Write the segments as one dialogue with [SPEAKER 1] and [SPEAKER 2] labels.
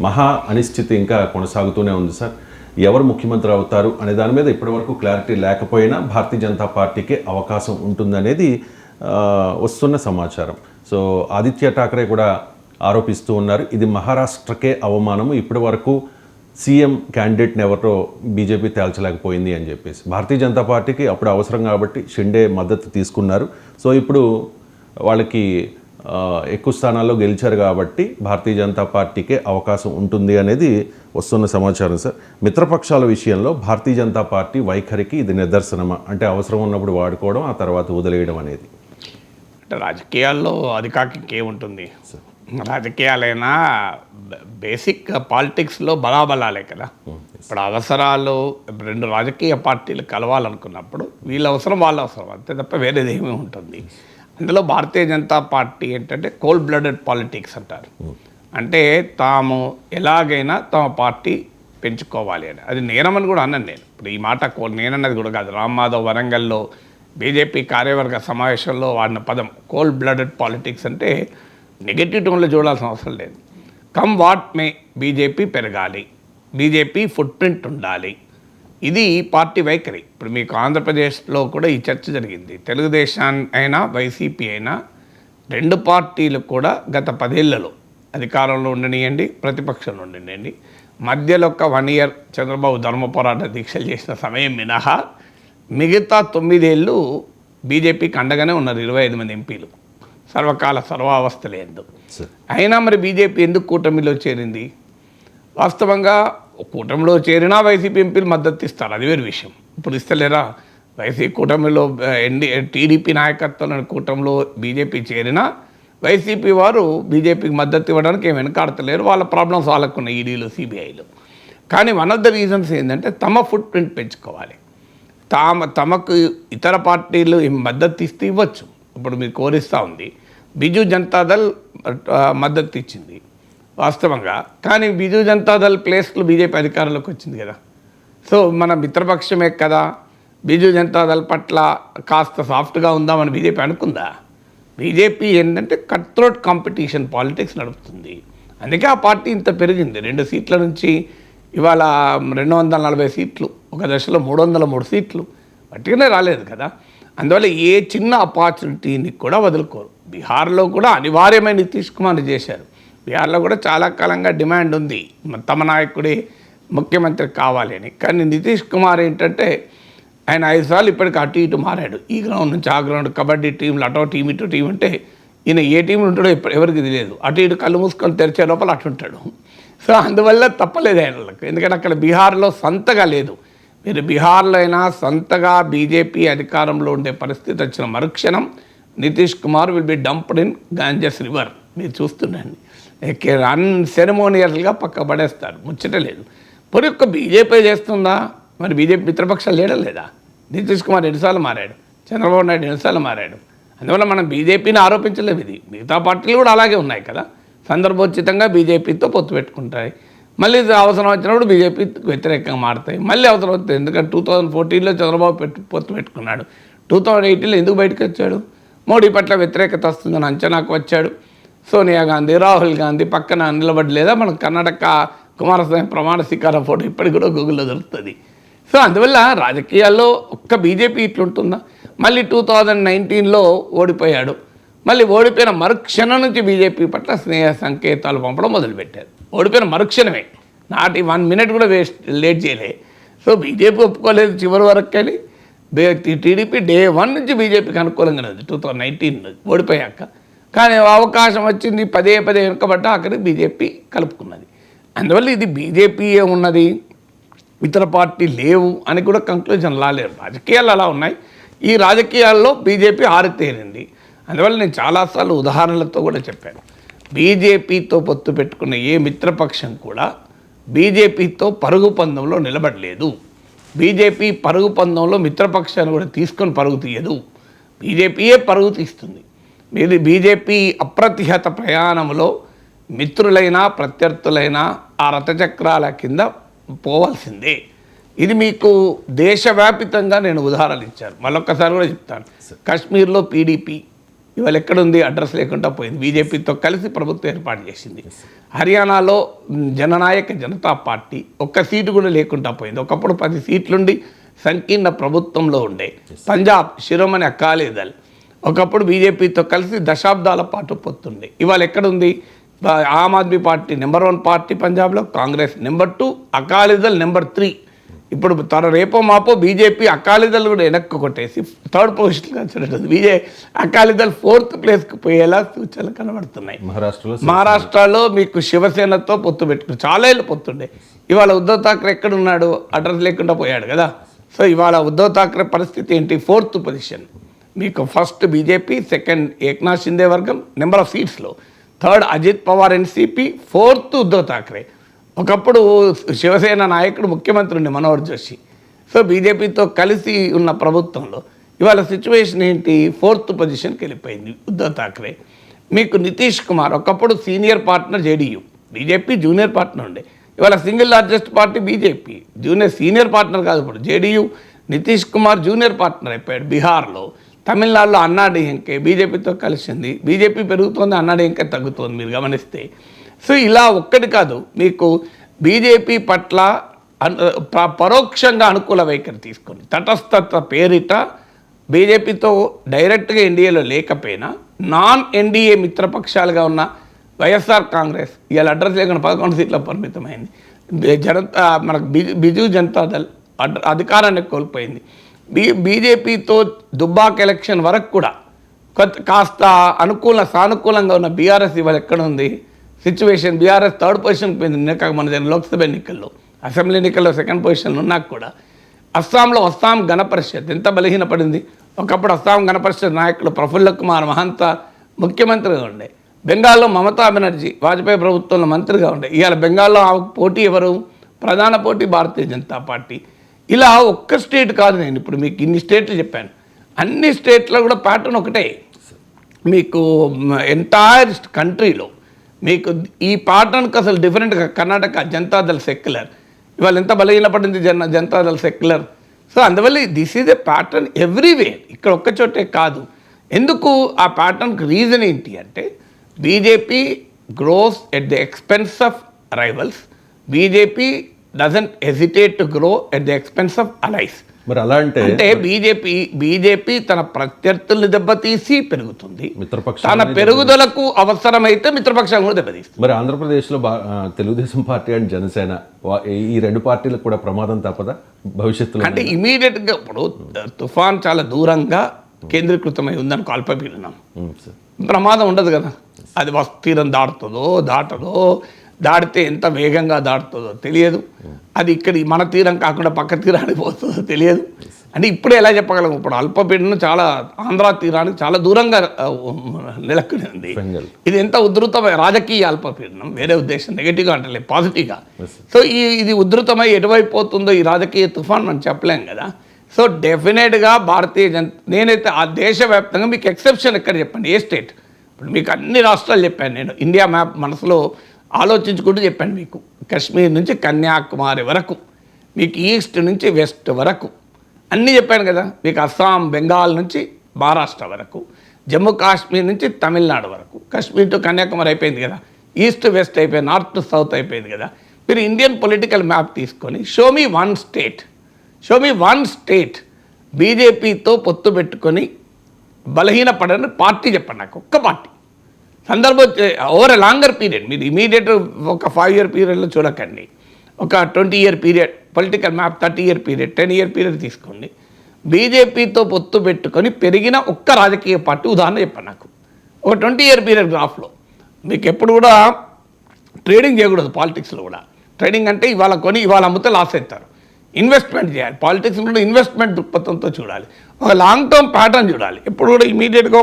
[SPEAKER 1] మహా అనిశ్చితి ఇంకా కొనసాగుతూనే ఉంది సార్. ఎవరు ముఖ్యమంత్రి అవుతారు అనే దాని మీద ఇప్పటివరకు క్లారిటీ లేకపోయినా భారతీయ జనతా పార్టీకి అవకాశం ఉంటుందనేది వస్తున్న సమాచారం. సో ఆదిత్య ఠాక్రే కూడా ఆరోపిస్తూ ఉన్నారు, ఇది మహారాష్ట్రకే అవమానము, ఇప్పటి వరకు సీఎం క్యాండిడేట్ని ఎవరో బీజేపీ తేల్చలేకపోయింది అని చెప్పేసి. భారతీయ జనతా పార్టీకి అప్పుడు అవసరం కాబట్టి షిండే మద్దతు తీసుకున్నారు. సో ఇప్పుడు వాళ్ళకి ఎక్కువ స్థానాల్లో గెలిచారు కాబట్టి భారతీయ జనతా పార్టీకే అవకాశం ఉంటుంది అనేది వస్తున్న సమాచారం సార్. మిత్రపక్షాల విషయంలో భారతీయ జనతా పార్టీ వైఖరికి ఇది నిదర్శనమా? అంటే అవసరం ఉన్నప్పుడు వాడుకోవడం, ఆ తర్వాత వదిలేయడం అనేది.
[SPEAKER 2] అంటే రాజకీయాల్లో అది కాక ఇంకేముంటుంది? రాజకీయాలైనా బేసిక్ పాలిటిక్స్లో బలాబలాలే కదా. ఇప్పుడు అవసరాలు రెండు రాజకీయ పార్టీలు కలవాలనుకున్నప్పుడు వీళ్ళ అవసరం వాళ్ళ అవసరం, అంతే తప్ప వేరేది ఏమీ ఉంటుంది. అందులో భారతీయ జనతా పార్టీ ఏంటంటే కోల్డ్ బ్లడెడ్ పాలిటిక్స్ అంటారు. అంటే తాము ఎలాగైనా తమ పార్టీ పెంచుకోవాలి అని, అది నేరమని కూడా అన్నాను నేను. ఇప్పుడు ఈ మాట నేనన్నది కూడా కాదు. రామ్ మాధవ్ వరంగల్లో బీజేపీ కార్యవర్గ సమావేశంలో వాడిన పదం కోల్డ్ బ్లడెడ్ పాలిటిక్స్. అంటే నెగటివ్ టోన్లో చూడాల్సిన అవసరం లేదు. కమ్ వాట్ మే బీజేపీ పెరగాలి, బీజేపీ ఫుట్ ప్రింట్ ఉండాలి, ఇది పార్టీ వైఖరి. ఇప్పుడు మీకు ఆంధ్రప్రదేశ్లో కూడా ఈ చర్చ జరిగింది. తెలుగుదేశం అయినా వైసీపీ అయినా రెండు పార్టీలు కూడా గత 10 ఏళ్లలో అధికారంలో ఉండనియండి, ప్రతిపక్షంలో ఉండనియండి, మధ్యలో ఒక 1 year చంద్రబాబు ధర్మ పోరాట దీక్షలు చేసిన సమయం మినహా మిగతా 9 ఏళ్ళు బీజేపీకి అండగానే ఉన్నారు 25 మంది ఎంపీలు, సర్వకాల సర్వావస్థ లేదు. అయినా మరి బీజేపీ ఎందుకు కూటమిలో చేరింది? వాస్తవంగా కూటమిలో చేరినా వైసీపీ ఎంపీలు మద్దతు ఇస్తారు, అది వేరు విషయం. ఇప్పుడు ఇస్తలేరా? వైసీపీ కూటమిలో టీడీపీ నాయకత్వంలోని కూటమిలో బీజేపీ చేరినా వైసీపీ వారు బీజేపీకి మద్దతు ఇవ్వడానికి ఏమి వెనకాడతలేరు. వాళ్ళ ప్రాబ్లమ్స్ వాళ్ళకున్న ఈడీలు, సిబిఐలు. కానీ వన్ ఆఫ్ ద రీజన్స్ ఏంటంటే తమ ఫుట్ ప్రింట్ పెంచుకోవాలి. తమకు ఇతర పార్టీలు మద్దతు ఇస్తే ఇవ్వచ్చు. ఇప్పుడు మీరు కోరిస్తూ ఉంది, బిజు జనతాదళ్ మద్దతు ఇచ్చింది వాస్తవంగా. కానీ బిజు జనతాదళ్ ప్లేస్లో బీజేపీ అధికారంలోకి వచ్చింది కదా. సో మన మిత్రపక్షమే కదా, బిజు జనతాదళ్ పట్ల కాస్త సాఫ్ట్గా ఉందామని బీజేపీ అనుకుందా? బీజేపీ ఏంటంటే కట్ త్రోట్ కాంపిటీషన్ పాలిటిక్స్ నడుపుతుంది. అందుకే ఆ పార్టీ ఇంత పెరిగింది. 2 సీట్ల నుంచి ఇవాళ 240 సీట్లు, ఒక దశలో 303 సీట్లు పట్టుకునే రాలేదు కదా. అందువల్ల ఏ చిన్న ఆపర్చునిటీని కూడా వదులుకోరు. బీహార్లో కూడా అనివార్యమైన నితీష్ కుమార్ చేశారు. బీహార్లో కూడా చాలా కాలంగా డిమాండ్ ఉంది తమ నాయకుడే ముఖ్యమంత్రి కావాలి అని. కానీ నితీష్ కుమార్ ఏంటంటే ఆయన 5 సార్లు ఇప్పటికి అటు ఇటు మారాడు. ఈ గ్రౌండ్ నుంచి ఆ గ్రౌండ్, కబడ్డీ టీంలు అటో టీం ఇటు టీం అంటే ఈయన ఏ టీంలో ఉంటాడో ఎవరికి తెలియదు. అటు ఇటు కళ్ళు మూసుకొని తెరిచే లోపల అటు ఉంటాడు. సో అందువల్ల తప్పలేదు ఆయనలకు, ఎందుకంటే అక్కడ బీహార్లో సంతగా లేదు. మీరు బీహార్లో అయినా సొంతగా బీజేపీ అధికారంలో ఉండే పరిస్థితి వచ్చిన మరుక్షణం Nitish Kumar will be dumped in Ganges river. మీరు చూస్తుండండి, అన్సెరమోనియల్గా పక్క పడేస్తారు, ముచ్చట లేదు. మరి ఒక్క బీజేపీ చేస్తుందా? మరి బీజేపీ మిత్రపక్షాలు లేడం లేదా? నితీష్ కుమార్ 2 సార్లు మారాడు, చంద్రబాబు నాయుడు 2 సార్లు మారాడు. అందువల్ల మనం బీజేపీని ఆరోపించలేము. ఇది మిగతా పార్టీలు కూడా అలాగే ఉన్నాయి కదా, సందర్భోచితంగా బీజేపీతో పొత్తు పెట్టుకుంటాయి. మళ్ళీ అవసరం వచ్చినప్పుడు బీజేపీకి వ్యతిరేకంగా మారుతాయి. మళ్ళీ అవసరం వస్తుంది. ఎందుకంటే 2014లో చంద్రబాబు పొత్తు పెట్టుకున్నాడు. 2018లో ఎందుకు బయటకు వచ్చాడు? మోడీ పట్ల వ్యతిరేకత వస్తుందని అంచనాకు వచ్చాడు. సోనియా గాంధీ, రాహుల్ గాంధీ పక్కన నిలబడలేదా? మన కర్ణాటక కుమారస్వామి ప్రమాణ స్వీకారం ఫోటో ఇప్పటికి కూడా గూగుల్లో దొరుకుతుంది. సో అందువల్ల రాజకీయాల్లో ఒక్క బీజేపీ ఇట్లుంటుందా? మళ్ళీ 2019లో ఓడిపోయాడు. మళ్ళీ ఓడిపోయిన మరుక్షణం నుంచి బీజేపీ పట్ల స్నేహ సంకేతాలు పంపడం మొదలుపెట్టారు. ఓడిపోయిన మరుక్షణమే, నాటి 1 minute కూడా లేట్ చేయలే. సో బీజేపీ ఒప్పుకోలేదు చివరి వరకు. కానీ టీడీపీ డే 1 నుంచి బీజేపీకి అనుకూలంగానే ఉంది 2019 ఓడిపోయాక. కానీ అవకాశం వచ్చింది, పదే వెనుకబడ్డ అక్కడికి బీజేపీ కలుపుకున్నది. అందువల్ల ఇది బీజేపీయే ఉన్నది, ఇతర పార్టీ లేవు అని కూడా కంక్లూజన్ రాలేరు. రాజకీయాలు అలా ఉన్నాయి. ఈ రాజకీయాల్లో బీజేపీ ఆరితేరింది. అందువల్ల నేను చాలాసార్లు ఉదాహరణలతో కూడా చెప్పాను, బీజేపీతో పొత్తు పెట్టుకున్న ఏ మిత్రపక్షం కూడా బీజేపీతో పరుగు పందెంలో నిలబడలేదు. బీజేపీ పరుగు పందెంలో మిత్రపక్షాన్ని కూడా తీసుకొని పరుగు తీయదు, బీజేపీయే పరుగు తీస్తుంది. ఇది బీజేపీ అప్రతిహత ప్రయాణంలో మిత్రులైనా ప్రత్యర్థులైనా ఆ రథచక్రాల కింద పోవాల్సిందే. ఇది మీకు దేశవ్యాపితంగా నేను ఉదాహరణలు ఇచ్చాను. మళ్ళొక్కసారి కూడా చెప్తాను. కాశ్మీర్లో పీడీపీ ఇవాళ ఎక్కడుంది? అడ్రస్ లేకుండా పోయింది. బీజేపీతో కలిసి ప్రభుత్వం ఏర్పాటు చేసింది. హర్యానాలో జననాయక జనతా పార్టీ ఒక్క సీటు కూడా లేకుండా పోయింది. ఒకప్పుడు 10 సీట్లుండి సంకీర్ణ ప్రభుత్వంలో ఉండే. పంజాబ్ శిరోమణి అకాలీదళ్ ఒకప్పుడు బీజేపీతో కలిసి దశాబ్దాల పాటు పొత్తుండే. ఇవాళ ఎక్కడుంది? Aam Aadmi party number 1 party పంజాబ్లో, కాంగ్రెస్ నెంబర్ 2, అకాలీదళ్ నెంబర్ 3. ఇప్పుడు రేపో మాపో బీజేపీ అకాలీదళ్ కూడా వెనక్కి కొట్టేసి 3rd పొజిషన్గా వచ్చినట్టుంది. అకాలీదళ్ 4th ప్లేస్కి పోయేలా సూచనలు కనబడుతున్నాయి. మహారాష్ట్రలో మీకు శివసేనతో పొత్తు పెట్టుకుని చాలా ఏళ్ళు పొత్తుండే. ఇవాళ ఉద్ధవ్ ఠాక్రే ఎక్కడున్నాడు? అడ్రస్ లేకుండా పోయాడు కదా. సో ఇవాళ ఉద్ధవ్ ఠాక్రే పరిస్థితి ఏంటి? 4th position. మీకు first BJP, second Eknath Shinde వర్గం నెంబర్ ఆఫ్ సీట్స్లో, 3rd Ajit Pawar NCP, 4th Uddhav Thackeray. ఒకప్పుడు శివసేన నాయకుడు ముఖ్యమంత్రి ఉండే మనోహర్ జోషి. సో బీజేపీతో కలిసి ఉన్న ప్రభుత్వంలో ఇవాళ సిచ్యువేషన్ ఏంటి? 4th పొజిషన్కి వెళ్ళిపోయింది ఉద్ధవ్ ఠాక్రే. మీకు నితీష్ కుమార్ ఒకప్పుడు senior partner JDU, BJP junior partner ఉండే. ఇవాళ single largest party BJP, senior partner కాదు ఇప్పుడు JDU. Nitish Kumar junior partner అయిపోయాడు బీహార్లో. తమిళనాడులో అన్నాడీఎంకే బీజేపీతో కలిసింది. బీజేపీ పెరుగుతోంది, అన్నాడీఎంకే తగ్గుతోంది మీరు గమనిస్తే. సో ఇలా ఒక్కటి కాదు, మీకు బీజేపీ పట్ల పరోక్షంగా అనుకూల వైఖరి తీసుకొని తటస్థత పేరిట బీజేపీతో డైరెక్ట్గా ఎన్డీఏలో లేకపోయినా నాన్ ఎన్డీఏ మిత్రపక్షాలుగా ఉన్న వైఎస్ఆర్ కాంగ్రెస్ ఇవాళ అడ్రస్ లేకుండా 11 సీట్లకు పరిమితమైంది. మనకు బిజు జనతాదళ్ అధికారాన్ని కోల్పోయింది. బీజేపీతో దుబ్బాక్ ఎలక్షన్ వరకు కూడా కాస్త సానుకూలంగా ఉన్న బీఆర్ఎస్ ఇవాళ ఎక్కడ ఉంది సిచ్యువేషన్? బీఆర్ఎస్ 3rd పొజిషన్కి పోయింది. మన లోక్సభ ఎన్నికల్లో, అసెంబ్లీ ఎన్నికల్లో 2nd పొజిషన్లో ఉన్నాక కూడా. అస్సాంలో అస్సాం గణ పరిషత్ ఎంత బలహీనపడింది. ఒకప్పుడు అస్సాం గణ పరిషత్ నాయకులు ప్రఫుల్ల కుమార్ మహంత ముఖ్యమంత్రిగా ఉండే. బెంగాల్లో మమతా బెనర్జీ వాజ్పేయి ప్రభుత్వంలో మంత్రిగా ఉండే. ఇవాళ బెంగాల్లో పోటీ ఎవరు? ప్రధాన పోటీ భారతీయ జనతా పార్టీ. ఇలా ఒక్క స్టేట్ కాదు, నేను ఇప్పుడు మీకు ఇన్ని స్టేట్లు చెప్పాను. అన్ని స్టేట్లో కూడా ప్యాటర్న్ ఒకటే. మీకు ఎంటైర్ కంట్రీలో మీకు ఈ ప్యాటర్న్కి అసలు డిఫరెంట్గా కర్ణాటక జనతాదళ్ సెక్యులర్ ఇవాళ ఎంత బలహీనపడింది జనతాదళ్ సెక్యులర్. సో అందువల్ల this is a pattern everywhere, ఇక్కడ ఒక్క చోటే కాదు. ఎందుకు ఆ ప్యాటర్న్కి రీజన్ ఏంటి అంటే BJP grows at the expense of rivals. BJP doesn't hesitate to grow at the expense of allies.
[SPEAKER 1] మరి అలా అంటే
[SPEAKER 2] బీజేపీ తన ప్రత్యర్థుల్ని దెబ్బతీసి పెరుగుతుంది. తన పెరుగుదలకు అవసరమైతే మిత్రపక్షాలను కూడా దెబ్బతీస్తుంది.
[SPEAKER 1] మరి ఆంధ్రప్రదేశ్లో తెలుగుదేశం పార్టీ అండ్ జనసేన ఈ 2 పార్టీలకు కూడా ప్రమాదం తప్పదా భవిష్యత్తులో?
[SPEAKER 2] అంటే ఇమీడియట్గా ఇప్పుడు తుఫాన్ చాలా దూరంగా కేంద్రీకృతమై ఉందని అల్పపీడనం, ప్రమాదం ఉండదు కదా. అది తీరం దాటదో దాటితే ఎంత వేగంగా దాటుతుందో తెలియదు. అది ఇక్కడ మన తీరం కాకుండా పక్క తీరానికి పోతుందో తెలియదు. అంటే ఇప్పుడే ఎలా చెప్పగలం? ఇప్పుడు అల్పపీడనం చాలా ఆంధ్ర తీరానికి చాలా దూరంగా నెలకొని ఉంది. ఇది ఎంత ఉధృతమై రాజకీయ అల్పపీడనం, వేరే ఉద్దేశం నెగిటివ్గా అంటే పాజిటివ్గా. సో ఇది ఉధృతమై ఎటువైపు పోతుందో ఈ రాజకీయ తుఫాన్ మనం చెప్పలేం కదా. సో డెఫినెట్గా నేనైతే ఆ దేశవ్యాప్తంగా మీకు ఎక్సెప్షన్ ఎక్కడ చెప్పండి, ఏ స్టేట్? ఇప్పుడు మీకు అన్ని రాష్ట్రాలు చెప్పాను నేను, ఇండియా మ్యాప్ మనసులో ఆలోచించుకుంటూ చెప్పాను మీకు. కశ్మీర్ నుంచి కన్యాకుమారి వరకు, మీకు ఈస్ట్ నుంచి వెస్ట్ వరకు అన్నీ చెప్పాను కదా. మీకు అస్సాం బెంగాల్ నుంచి మహారాష్ట్ర వరకు, జమ్మూ కాశ్మీర్ నుంచి తమిళనాడు వరకు, కశ్మీర్ టు కన్యాకుమారి అయిపోయింది కదా, ఈస్ట్ వెస్ట్ అయిపోయింది, నార్త్ టు సౌత్ అయిపోయింది కదా. మీరు ఇండియన్ పొలిటికల్ మ్యాప్ తీసుకొని షో మీ వన్ స్టేట్ బీజేపీతో పొత్తు పెట్టుకొని బలహీనపడని పార్టీ చెప్పండి నాకు, ఒక్క పార్టీ. సందర్భం ఓవర్ ఎ లాంగర్ పీరియడ్, మీరు ఇమీడియట్ ఒక 5-year పీరియడ్లో చూడకండి, ఒక 20-year period political map, 30-year period, 10-year period తీసుకోండి. బీజేపీతో పొత్తు పెట్టుకొని పెరిగిన ఒక్క రాజకీయ పార్టీ ఉదాహరణ చెప్పండి నాకు. ఒక 20-year పీరియడ్ గ్రాఫ్లో మీకు ఎప్పుడు కూడా ట్రేడింగ్ చేయకూడదు. పాలిటిక్స్లో కూడా ట్రేడింగ్ అంటే ఇవాళ కొని ఇవాళ అమ్మితే లాస్ అవుతారు. ఇన్వెస్ట్మెంట్ చేయాలి. పాలిటిక్స్లో కూడా ఇన్వెస్ట్మెంట్ దృక్పథంతో చూడాలి, ఒక లాంగ్ టర్మ్ ప్యాటర్న్ చూడాలి. ఎప్పుడు కూడా ఇమీడియట్గా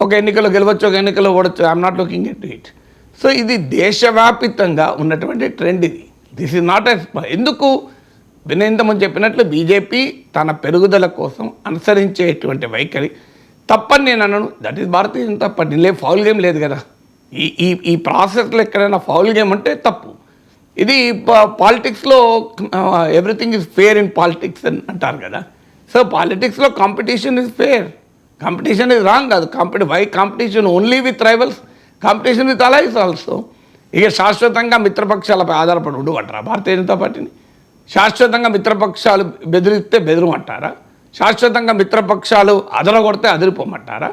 [SPEAKER 2] ఒక ఎన్నికలో గెలవచ్చు, ఒక ఎన్నికలో ఓడచ్చు. I'm not looking at it. So ఇది దేశవ్యాపితంగా ఉన్నటువంటి ట్రెండ్ ఇది. దిస్ ఈజ్ నాట్ ఎందుకు వినయంతమని చెప్పినట్లు బీజేపీ తన పెరుగుదల కోసం అనుసరించేటువంటి వైఖరి తప్పని నేను అన్నాను. That is Bharatiya Janata party. Foul game లేదు కదా ఈ ప్రాసెస్లో. ఎక్కడైనా ఫౌల్ గేమ్ అంటే తప్పు. ఇది పాలిటిక్స్లో everything is fair in politics అని అంటారు కదా. సో పాలిటిక్స్లో కాంపిటీషన్ ఈజ్ ఫేర్. కాంపిటీషన్ ఇది రాంగ్ కాదు. Why competition only with rivals, competition with allies also. ఇక శాశ్వతంగా మిత్రపక్షాలపై ఆధారపడి ఉండమంటారా భారతీయ జనతా పార్టీని? శాశ్వతంగా మిత్రపక్షాలు బెదిరిస్తే బెదిరమంటారా? శాశ్వతంగా మిత్రపక్షాలు అదరగొడితే అదిరిపోమంటారా?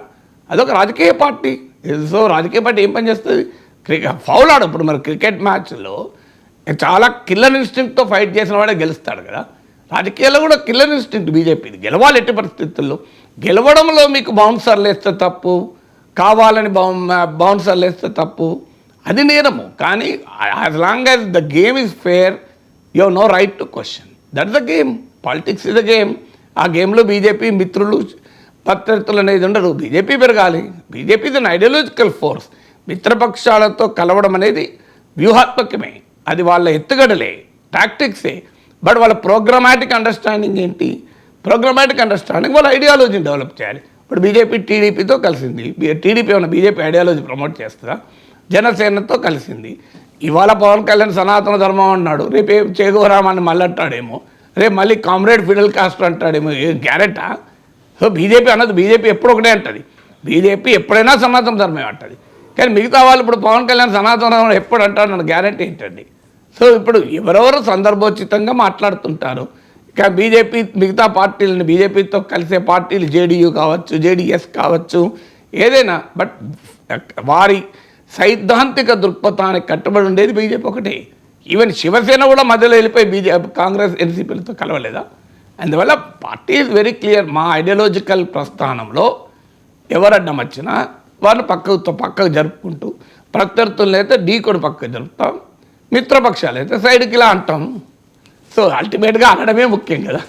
[SPEAKER 2] అదొక రాజకీయ పార్టీ. సో రాజకీయ పార్టీ ఏం పని చేస్తుంది? ఫౌల్ ఆడు. ఇప్పుడు మరి క్రికెట్ మ్యాచ్లో చాలా కిల్లర్ ఇన్స్టింక్ట్తో ఫైట్ చేసిన వాడే గెలుస్తాడు కదా. రాజకీయాల్లో కూడా కిల్లర్ ఇన్స్టింక్ట్ బీజేపీది. గెలవాలి ఎట్టి పరిస్థితుల్లో. గెలవడంలో మీకు బౌన్సర్లు వేస్తే తప్పు, కావాలని బౌన్సర్లు వేస్తే తప్పు, అది నేరము. కానీ as long as the game is fair, you have no right to question. That the game. Politics is the game. ఆ గేమ్లో బీజేపీ మిత్రులు ప్రత్యర్థులు అనేది ఉండరు. బీజేపీ పెరగాలి. BJP is an ideological force. మిత్రపక్షాలతో కలవడం అనేది వ్యూహాత్మకమే. అది వాళ్ళ ఎత్తుగడలే, టాక్టిక్సే. బట్ వాళ్ళ ప్రోగ్రామాటిక్ అండర్స్టాండింగ్ ఏంటి? ప్రోగ్రామాటిక్ అండర్స్టాండింగ్ వాళ్ళ ఐడియాలజీని డెవలప్ చేయాలి. ఇప్పుడు బీజేపీ టీడీపీతో కలిసింది. టీడీపీ ఏమైనా బీజేపీ ఐడియాలజీ ప్రమోట్ చేస్తుందా? జనసేనతో కలిసింది. ఇవాళ పవన్ కళ్యాణ్ సనాతన ధర్మం అన్నాడు, రేపు చేగోరామాన్ని మళ్ళీ అంటాడేమో, రేపు మళ్ళీ కామ్రేడ్ ఫిడెల్ కాస్ట్రో అంటాడేమో. గ్యారెంటా? సో బీజేపీ అన్నది బీజేపీ ఎప్పుడు ఒకటే అంటుంది. బీజేపీ ఎప్పుడైనా సనాతన ధర్మం అంటుంది. కానీ మిగతా వాళ్ళు ఇప్పుడు పవన్ కళ్యాణ్ సనాతన ధర్మం ఎప్పుడు అంటాడు నన్ను గ్యారెంటీ ఏంటండి? సో ఇప్పుడు ఎవరెవరు సందర్భోచితంగా మాట్లాడుతుంటారు. ఇక బీజేపీ మిగతా పార్టీలని, బీజేపీతో కలిసే పార్టీలు జేడీయూ కావచ్చు, జేడీఎస్ కావచ్చు, ఏదైనా, బట్ వారి సైద్ధాంతిక దృక్పథానికి కట్టుబడి ఉండేది బీజేపీ ఒకటే. ఈవెన్ శివసేన కూడా మధ్యలో వెళ్ళిపోయి కాంగ్రెస్ ఎన్సీపీలతో కలవలేదా? అందువల్ల పార్టీ ఈజ్ వెరీ క్లియర్. మా ఐడియాలజికల్ ప్రస్థానంలో ఎవరు అడ్డం వచ్చినా వారిని పక్కకు జరుపుకుంటూ, ప్రత్యర్థులను అయితే ఢీకొడు పక్కకు జరుపుతాం, మిత్రపక్షాలు అయితే సైడ్కి ఇలా అంటాం. సో అల్టిమేట్గా అనడమే ముఖ్యం కదా.